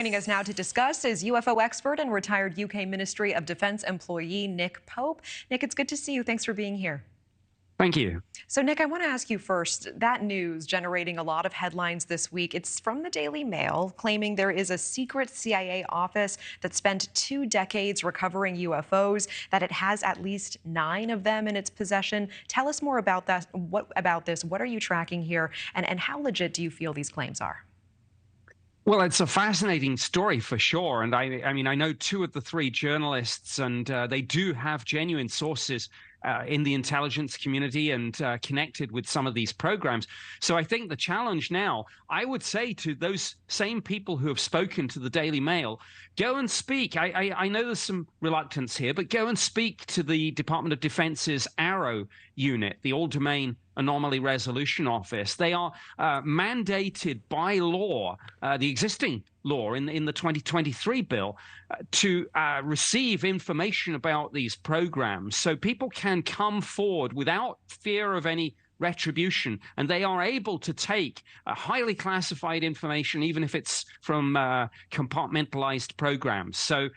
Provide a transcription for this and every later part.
Joining us now to discuss is UFO expert and retired UK Ministry of Defense employee Nick Pope. Nick, it's good to see you. Thanks for being here. Thank you. So, Nick, I want to ask you first, that news generating a lot of headlines this week. It's from the Daily Mail, claiming there is a secret CIA office that spent 2 decades recovering UFOs, that it has at least 9 of them in its possession. Tell us more about that. What about this? What are you tracking here? And how legit do you feel these claims are? Well, it's a fascinating story for sure. And I mean, I know 2 of the 3 journalists, and they do have genuine sources in the intelligence community and connected with some of these programs. So I think the challenge now, I would say to those same people who have spoken to the Daily Mail, go and speak. I know there's some reluctance here, but go and speak to the Department of Defense's ARROW unit, the All-Domain Anomaly Resolution Office. They are mandated by law, the existing law in the 2023 bill, to receive information about these programs, so people can come forward without fear of any retribution, and they are able to take highly classified information, even if it's from compartmentalized programs. So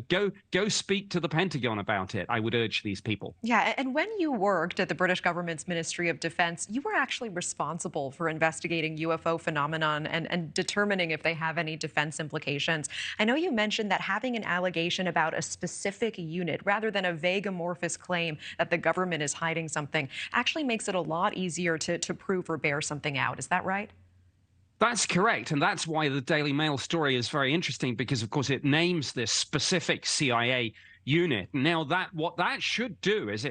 go speak to the Pentagon about it. I would urge these people. Yeah, and when you worked at the British government's Ministry of Defense, you were actually responsible for investigating UFO phenomenon and determining if they have any defense implications. I know you mentioned that having an allegation about a specific unit rather than a vague amorphous claim that the government is hiding something actually makes it a lot easier to prove or bear something out. Is that right? That's correct. And that's why the Daily Mail story is very interesting, because, of course, it names this specific CIA unit. Now, what that should do is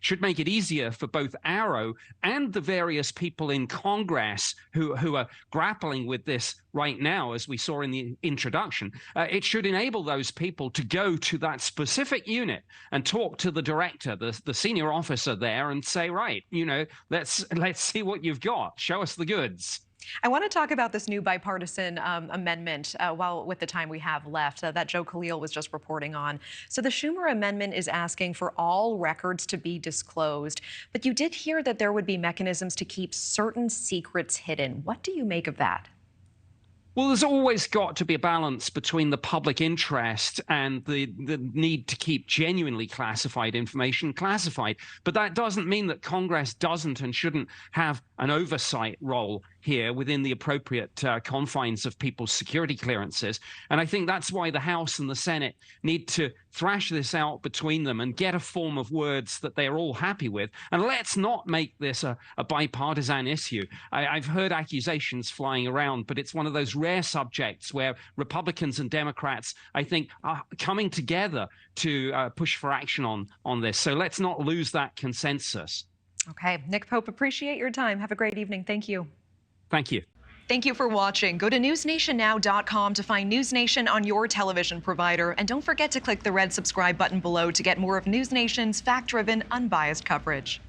should make it easier for both ARROW and the various people in Congress who are grappling with this right now, as we saw in the introduction. It should enable those people to go to that specific unit and talk to the director, the senior officer there, and say, right, let's see what you've got. Show us the goods. I want to talk about this new bipartisan amendment with the time we have left that Joe Khalil was just reporting on. So the Schumer amendment is asking for all records to be disclosed, but you did hear that there would be mechanisms to keep certain secrets hidden. What do you make of that? Well, there's always got to be a balance between the public interest and the need to keep genuinely classified information classified. But that doesn't mean that Congress doesn't and shouldn't have an oversight role here within the appropriate confines of people's security clearances. And I think that's why the House and the Senate need to thrash this out between them and get a form of words that they're all happy with. And let's not make this a bipartisan issue. I've heard accusations flying around, but it's one of those rare subjects where Republicans and Democrats, I think, are coming together to push for action on this. So let's not lose that consensus. Okay. Nick Pope, appreciate your time. Have a great evening. Thank you. Thank you. Thank you for watching. Go to newsnationnow.com to find News Nation on your television provider. And don't forget to click the red subscribe button below to get more of News Nation's fact-driven, unbiased coverage.